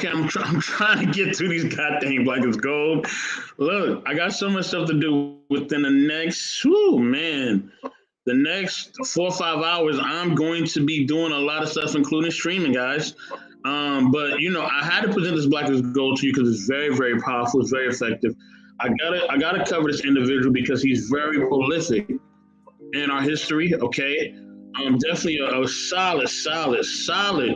Okay, I'm trying to get through these goddamn black as gold. Look, I got so much stuff to do within the next, whew, man, the next 4 or 5 hours. I'm going to be doing a lot of stuff, including streaming, guys. But I had to present this black as gold to you because it's very, very powerful. It's very effective. I gotta cover this individual because he's very prolific in our history. Okay, definitely a solid, solid, solid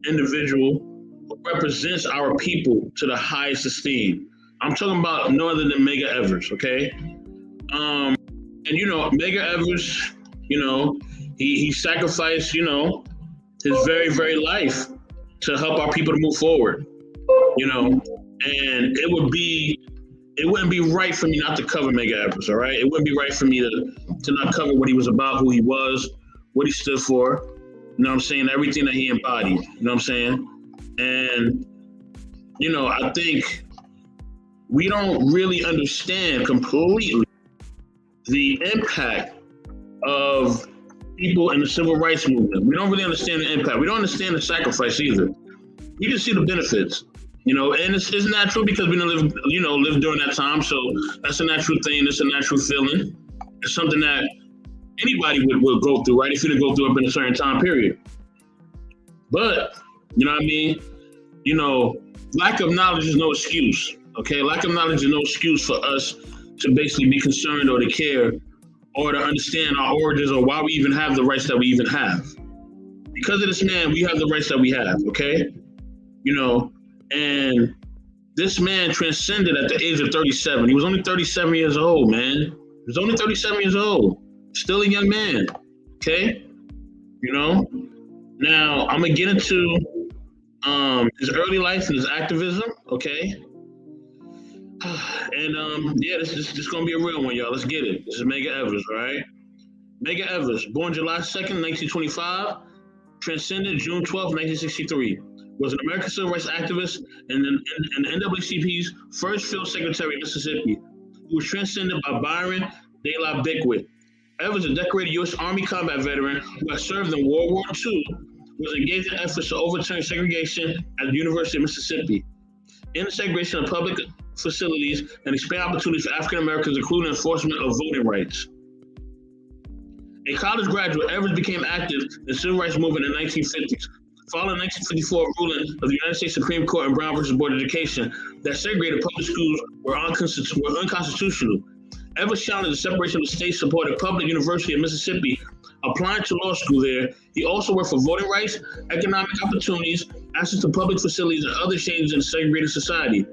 individual who represents our people to the highest esteem. I'm talking about no other than Medgar Evers. Okay, and Medgar Evers, he sacrificed his very, very life to help our people to move forward. And it wouldn't be right for me not to cover Medgar Evers. All right, it wouldn't be right for me to not cover what he was about, who he was, what he stood for. You know what I'm saying? Everything that he embodied. You know what I'm saying? And I think we don't really understand completely the impact of people in the civil rights movement. We don't really understand the impact. We don't understand the sacrifice either. You can see the benefits, and it's natural because we don't live during that time. So that's a natural thing. It's a natural feeling. It's something that anybody would go through, right? If you didn't go through it in a certain time period. But, you know what I mean? Lack of knowledge is no excuse, okay? Lack of knowledge is no excuse for us to basically be concerned or to care or to understand our origins or why we even have the rights that we even have. Because of this man, we have the rights that we have, okay? And this man transcended at the age of 37. He was only 37 years old, man. He was only 37 years old. Still a young man, okay? Now, I'm going to get into his early life and his activism, okay? And this is going to be a real one, y'all. Let's get it. This is Medgar Evers, all right? Medgar Evers, born July 2nd, 1925, transcended June 12th, 1963, was an American civil rights activist and the NAACP's first field secretary in Mississippi. He was transcended by Byron de la Beckwith. Evers, a decorated U.S. Army combat veteran who had served in World War II, was engaged in efforts to overturn segregation at the University of Mississippi. In the segregation of public facilities and expand opportunities for African Americans, including enforcement of voting rights. A college graduate, Evers became active in the civil rights movement in the 1950s, following the 1954 ruling of the United States Supreme Court in Brown versus Board of Education that segregated public schools were unconstitutional. Evers challenged the separation of the state-supported public university of Mississippi, applying to law school there. He also worked for voting rights, economic opportunities, access to public facilities, and other changes in the segregated society.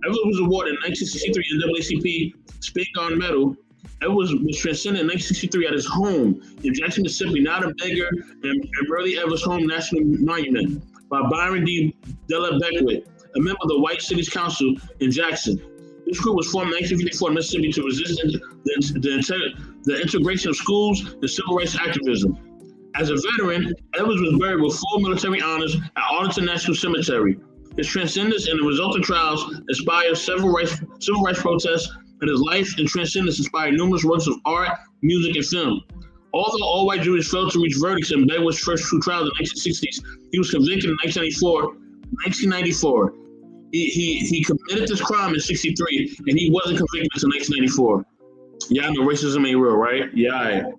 Evers was awarded in 1963 NAACP Spingarn Medal. Evers was transcended in 1963 at his home in Jackson, Mississippi, now the Medgar and Burley Evers Home National Monument, by Byron de la Beckwith, a member of the White Cities Council in Jackson. This group was formed in 1954 in Mississippi to resist the integration of schools and civil rights activism. As a veteran, Evers was buried with full military honors at Arlington National Cemetery. His transcendence and the resulting trials inspired civil rights protests, and his life and transcendence inspired numerous works of art, music, and film. Although all white juries failed to reach verdicts in Beckwith's first two trials in the 1960s, he was convicted in 1994. He committed this crime in 63, and he wasn't convicted until 1994. Yeah, I know racism ain't real, right? Yeah.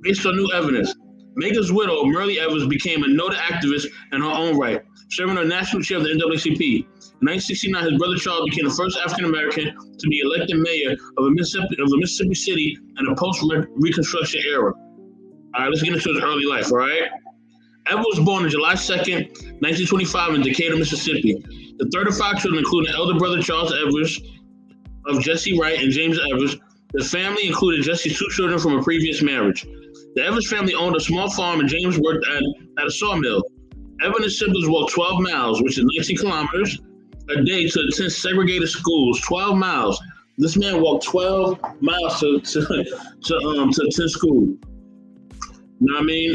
Based on new evidence, Medgar's widow, Myrlie Evers, became a noted activist in her own right, serving as national chair of the NAACP. In 1969, his brother Charles became the first African American to be elected mayor of a Mississippi city in the post-Reconstruction era. All right, let's get into his early life, all right? Evers was born on July 2nd, 1925 in Decatur, Mississippi. The third of five children, including elder brother Charles Evers of Jesse Wright and James Evers. The family included Jesse's two children from a previous marriage. The Evers family owned a small farm and James worked at a sawmill. Evers and his siblings walked 12 miles, which is 19 kilometers, a day to attend segregated schools. 12 miles. This man walked 12 miles to attend school. You know what I mean?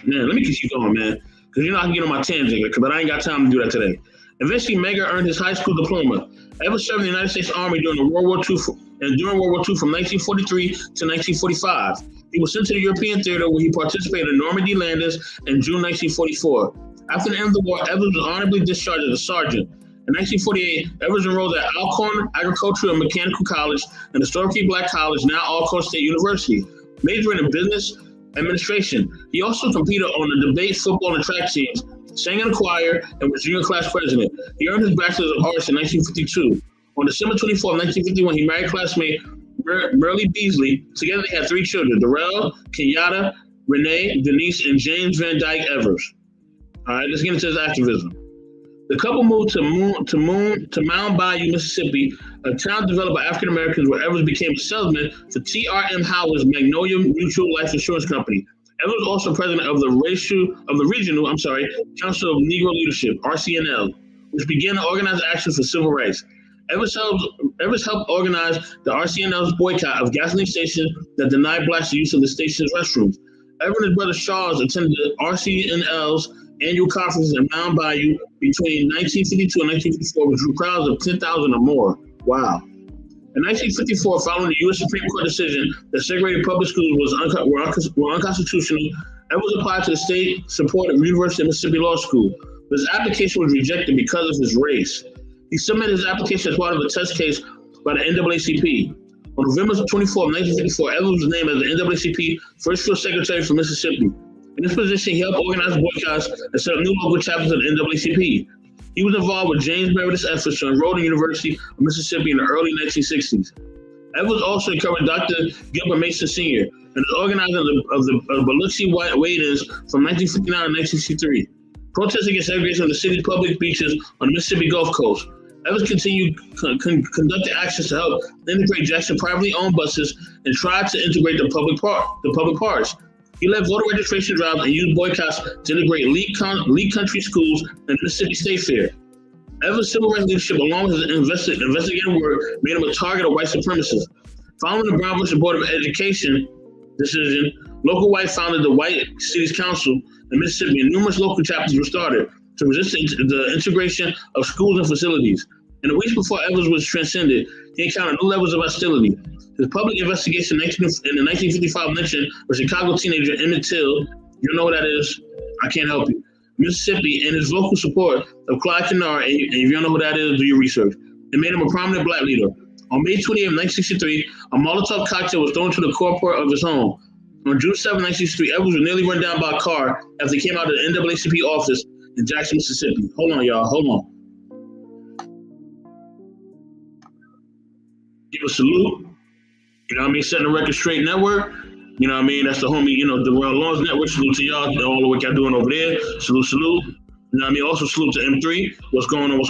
Man, let me keep going, man. Because I can get on my tangent, but I ain't got time to do that today. Eventually, Medgar earned his high school diploma. Evers served in the United States Army during World War II from 1943 to 1945. He was sent to the European theater where he participated in Normandy Landings in June 1944. After the end of the war, Evans was honorably discharged as a sergeant. In 1948, Evans enrolled at Alcorn Agricultural and Mechanical College and historically black college, now Alcorn State University, majoring in business administration. He also competed on the debate, football, and track teams, sang in a choir, and was junior class president. He earned his Bachelor's of Arts in 1952. On December 24, 1951, he married classmate Merle Beasley. Together they had 3 children, Darrell, Kenyatta, Renee, Denise, and James Van Dyke Evers. All right, let's get into his activism. The couple moved to Mound Bayou, Mississippi, a town developed by African Americans where Evers became a salesman for T.R.M. Howard's Magnolia Mutual Life Insurance Company. Evers was also president of the Regional Council of Negro Leadership, RCNL, which began to organize actions for civil rights. Evers helped organize the RCNL's boycott of gasoline stations that denied blacks the use of the station's restrooms. Evers and his brother Charles attended the RCNL's annual conference in Mound Bayou between 1952 and 1954, which drew crowds of 10,000 or more. Wow. In 1954, following the U.S. Supreme Court decision that segregated public schools were unconstitutional, Evers applied to the state-supported University of Mississippi Law School, but his application was rejected because of his race. He submitted his application as part of a test case by the NAACP. On November 24, 1954, Evers was named as the NAACP First Field Secretary for Mississippi. In this position, he helped organize boycotts and set up new local chapters of the NAACP. He was involved with James Meredith's efforts to enroll in the University of Mississippi in the early 1960s. Evers also encouraged Dr. Gilbert Mason Sr. and is organizer of the Biloxi Wade-ins from 1959 to 1963. Protests against segregation of the city's public beaches on the Mississippi Gulf Coast. Evers continued conducted actions to help integrate Jackson privately owned buses and tried to integrate the public parks. He led voter registration drives and used boycotts to integrate elite country schools and the Mississippi State Fair. Evers' civil rights leadership, along with his investigative work, made him a target of white supremacists. Following the Brown versus Board of Education decision, local whites founded the White Cities Council in Mississippi, and numerous local chapters were started to resist the integration of schools and facilities. In the weeks before Evers was transcended, he encountered new levels of hostility. His public investigation in the 1955 lynching of Chicago teenager Emmett Till, you know what that is, I can't help you, Mississippi, and his vocal support of Clyde Kennard, and if you don't know who that is, do your research. It made him a prominent black leader. On May 28, 1963, a Molotov cocktail was thrown to the carport of his home. On June 7, 1963, Evers was nearly run down by a car after he came out of the NAACP office in Jackson, Mississippi. Hold on, y'all. Hold on. Give a salute. You know what I mean? Setting the Record Straight Network. You know what I mean? That's the homie, the World Lawns Network. Salute to y'all, all the work y'all doing over there. Salute. You know what I mean? Also salute to M3. What's going on?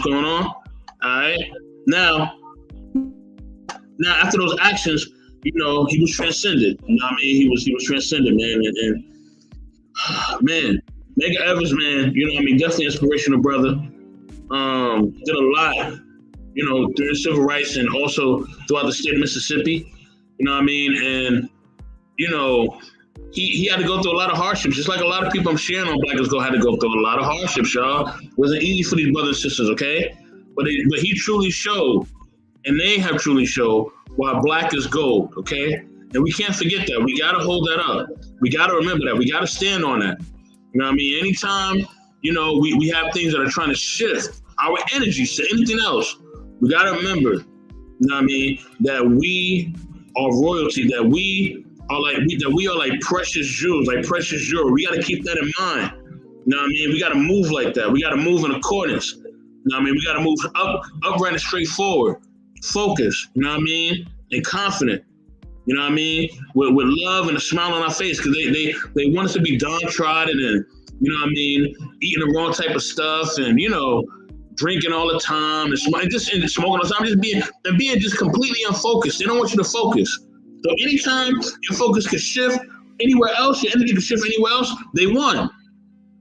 All right. Now after those actions, he was transcended. You know what I mean? He was transcended, man. And man, Medgar Evers, man, you know what I mean? Definitely inspirational brother. Did a lot, during civil rights and also throughout the state of Mississippi. You know what I mean? And, he had to go through a lot of hardships, just like a lot of people I'm sharing on Black is Gold had to go through a lot of hardships, y'all. It wasn't easy for these brothers and sisters, okay? But he truly showed, and they have truly showed why Black is gold, okay? And we can't forget that. We got to hold that up. We got to remember that. We got to stand on that. You know what I mean? Anytime, we have things that are trying to shift our energies to anything else, we got to remember, you know what I mean, that we are royalty, that we are like precious jewels, like precious jewelry. We got to keep that in mind. You know what I mean? We got to move like that. We got to move in accordance. You know what I mean? We got to move upright and straightforward, focused, you know what I mean, and confident. You know what I mean? With love and a smile on our face, because they want us to be downtrodden and, you know what I mean, eating the wrong type of stuff and, drinking all the time and smoking all the time, being just completely unfocused. They don't want you to focus. So anytime your focus could shift anywhere else, your energy could shift anywhere else, they won.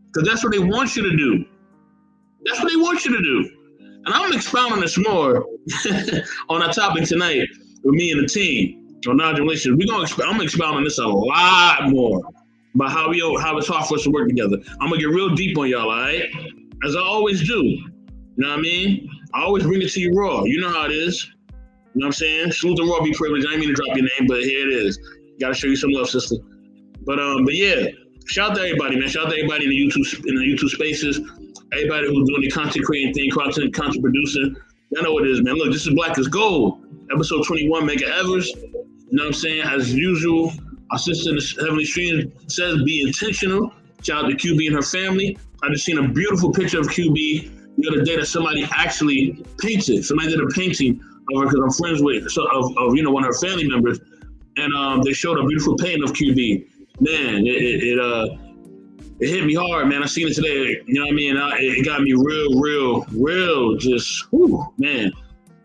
Because that's what they want you to do. That's what they want you to do. And I'm gonna expound on this more on our topic tonight with me and the team on non-relations. I'm gonna expound on this a lot more about how it's hard for us to work together. I'm gonna get real deep on y'all, all right? As I always do. You know what I mean? I always bring it to you raw. You know how it is. You know what I'm saying? Salute to Raw, be privileged. I didn't mean to drop your name, but here it is. Got to show you some love, sister. But yeah. Shout out to everybody, man. Shout out to everybody in the YouTube spaces. Everybody who's doing the content creating thing, content producing. I know what it is, man. Look, this is Black is Gold, episode 21, Medgar Evers. You know what I'm saying? As usual, our sister in the Heavenly Stream says be intentional. Shout out to QB and her family. I just seen a beautiful picture of QB the other day that somebody actually painted. Somebody did a painting of her because I'm friends with of one of her family members, and they showed a beautiful painting of QB. Man, it hit me hard, man. I seen it today. You know what I mean? It got me real. Just, whew, man.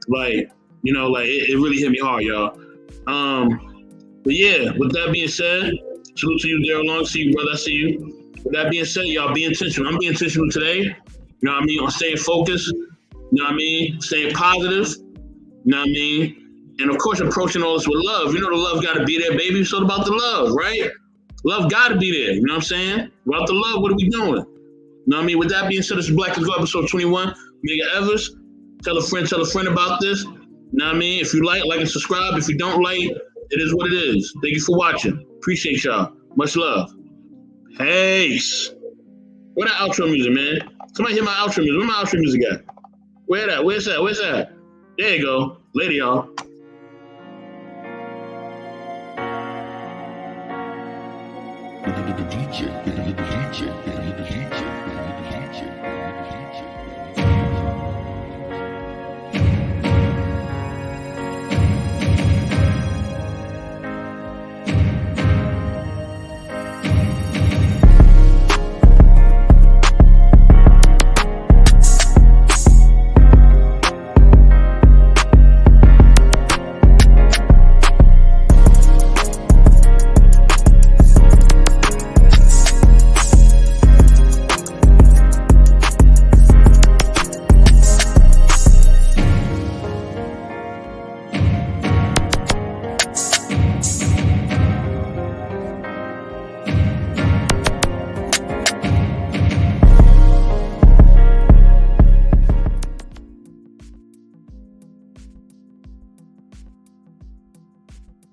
Like, it really hit me hard, y'all. But yeah, with that being said, salute to you, Daryl Long. See you, brother. I see you. With that being said, y'all, be intentional. I'm being intentional today. You know what I mean? On staying focused. You know what I mean? Staying positive. You know what I mean? And of course, approaching all this with love. You know, the love got to be there, baby. It's all about the love, right? Love got to be there. You know what I'm saying? Without the love, what are we doing? You know what I mean? With that being said, this is Black is Gold, episode 21. Medgar Evers. Tell a friend about this. You know what I mean? If you like and subscribe. If you don't like, it is what it is. Thank you for watching. Appreciate y'all. Much love. Peace. Where that outro music, man? Somebody hit my outro music. Where my outro music at? Where that? Where's that? There you go. Later, y'all. The DJ.